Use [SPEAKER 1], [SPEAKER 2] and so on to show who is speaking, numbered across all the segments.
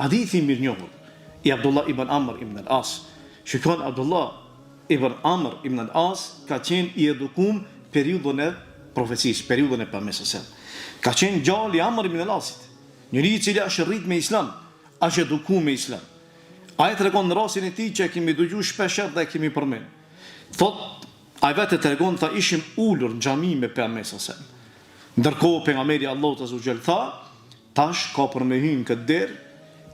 [SPEAKER 1] hadithi mirë njohur i Abdullah ibn Amr ibn al-As. Shikon, Abdullah ibn Amr ibn al-As ka qenë i edukum periudhën e profecisë, periudhën e Pejgamberit. Ka qenë gjalli Amr ibn al-Asit, njëri i cili është rrit me islam, është edukum me islam. Ai tregon në rastin e tij që e kemi dëgjuar shpesh dhe e kemi përmend. Thot, ai vetë tregon, tha, ishim ulur në xhami me Pejgamberin. Ndërkohë pejgamberi Allahut azza wa jall tha, tash ka për me hyrë këtë derë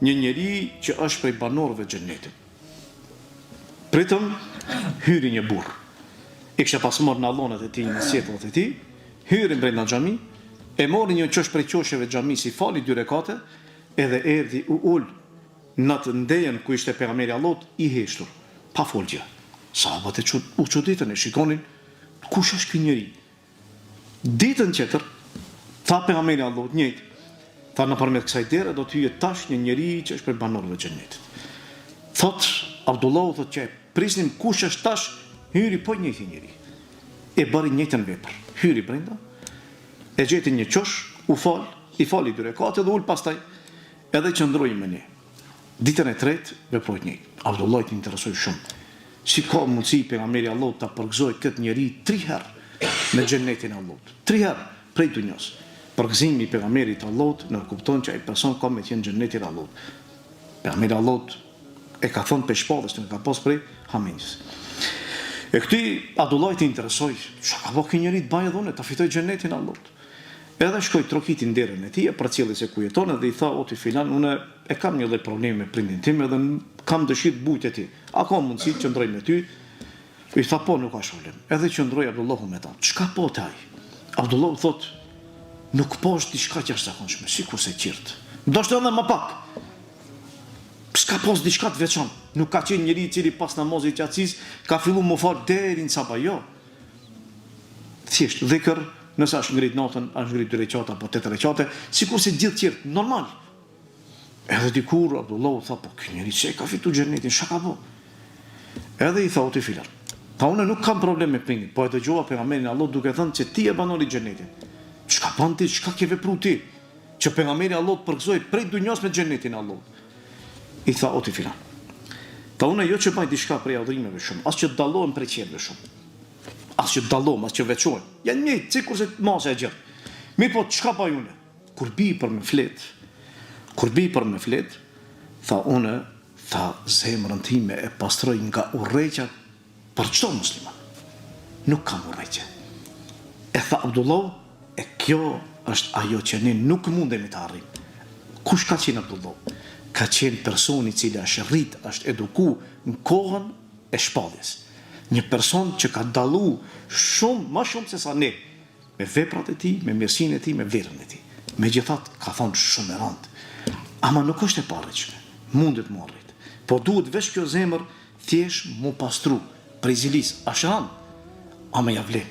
[SPEAKER 1] një njeri që është prej banorëve të xhenetit. Pritëm hyri një burr. I kishte pas marrë në allonet e tij, në sjetullat e tij, hyri brenda xhami, e mori një çosh prej çosheve të xhamisë, i fali 2 rekate, edhe erdhi u ul në të ndejen ku ishte pejgamberi Allahut i heshtur, pa folje. Sahabët u çuditën, e shikonin, kush është ky njeri? Ditën tjetër, tha pejgamberi Allahut njëjtë, tha, nëpërmjet kësaj dere do të hyjë tash një njeri që është prej banorëve të xhenetit. Thot Abdullahu, thot që prisnim kush është tash, hyri po njëjti njeri. E bëri njëjtën vepër. Hyri brenda, e gjeti një çosh, i fali 2 rekate dhe ul pastaj, edhe qëndroi me ne. Ditën e tretë veproi njëjtë. Abdullahu i interesoi shumë. Si ka mundësi pejgamberi Allahut ta përgëzoi këtë njeri 3 herë në xhenetin e Allahut. 3 herë prej dunjos. Përgëzimi i pejgamberit Allahut në kupton që ai person ka me qenë xhenetin e Allahut. Pejgamberi Allahut e ka thënë për shpallës, nuk ka pas prej haminjës. E këtij Abdullah i interesoi, çka ka bëu ky njeri të bajë dhunë, ta fitoj xhenetin e Allahut. Edhe shkoi trokiti në derën e tij, përcjelli se ku jeton dhe i tha, o ti filan, unë e kam një lloj problemi me prindin tim edhe kam dëshirë të bujt e ti. A ka mundësi të qëndroj me ty? I tha, po, nuk ka problem. Edhe qëndroi Abdullahu me ta. Çka po te ai? Abdullahu thot, nuk po është diçka jashtëzakonshme, sikur se qirt. Ndoshta edhe më pak. S'ka pas diçka të veçantë. Nuk ka qenë njëri i cili pas namazit të yatsis ka filluar më fal deri në sabah, jo. Thjesht dhikr, nëse është ngrit natën, është ngrit 2 rekate apo 8 rekate, sikur se gjithë qirt, normal. Edhe dikur Abdullahu tha, po ky njeri që ka fitu xhenetin, çka ka bë? Edhe i tha, o ti filan. Tha, unë nuk kam problem me prindin, po e dëgjova pejgamberin Allahut duke thënë se ti e banori xhenetin. Çka bën ti, çka ke vepruar ti? Që pejgamberi Allahut përgëzoi prej dunjos me xhenetin e Allahut. I tha, o ti filan. Tha, unë jo që baj diçka prej adhurimeve shumë, as që dallohem prej qefve shumë. As që dallohem, as që veçohem. Janë njëjtë, sikur se masa e gjithë. Mirë, po çka baj unë? Kur bi për me flet, tha, unë, tha, zemrën time e pastroj nga urrëqja për çdo musliman. Nuk kam urrëqje. E tha Abdullah, e kjo është ajo që ne nuk mundemi të arrijmë. Kush ka qenë Abdullah? Ka qenë personi i cili është rrit, është eduku në kohën e shpalljes. Një person që ka dallu shumë, më shumë se sa ne, me veprat e tij, me mirësinë e tij, me vlerën e tij. Megjithatë ka thonë shumë e rëndë. Ama nuk është e parritshme. Mundet më arrit. Po duhet veç kjo zemër thjesht mu pastru prej zilis. Ashtë rëndë, ama ja vlen.